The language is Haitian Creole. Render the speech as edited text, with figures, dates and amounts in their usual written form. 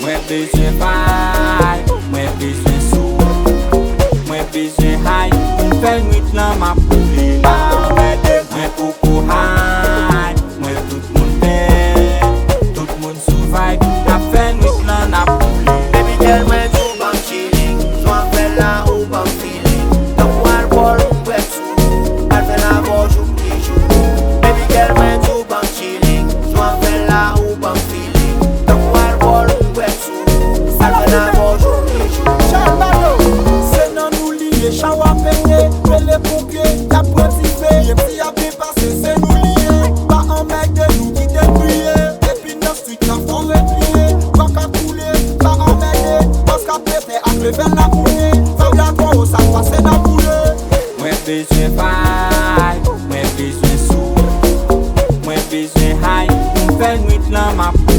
Mwen bezwen fay, mwen bezwen sou, mwen bezwen hay, mwen fel nwit lan ma poule. Mwen koko hay, mwen tout moun pen, tout moun survive, na fel nwit lan na poule. Baby girl, mwen tou ban chilling, swan fel la ou ban feeling. Don war bol mwen sou, al fel la bonjou ki jou. Baby girl, mwen tou ban chilling, swan fel la ou ban feeling. Don war bol mwen sou, al fel la bonjou ki jou. Se nan nou liye, chawa peye, pele pompye, ya prantife. Yem si a bien pase, se nou liye, pa an mek de nou ki depriye. Epi nan street nan fon repliye, wak a koule, pa an mek de, pos ka pete ak level la koune. Fab la kwa ou sa pase nan koule. Mwen bezwen fay, mwen bezwen sou, mwen bezwen hay, mwen fel nwit lan ma poule.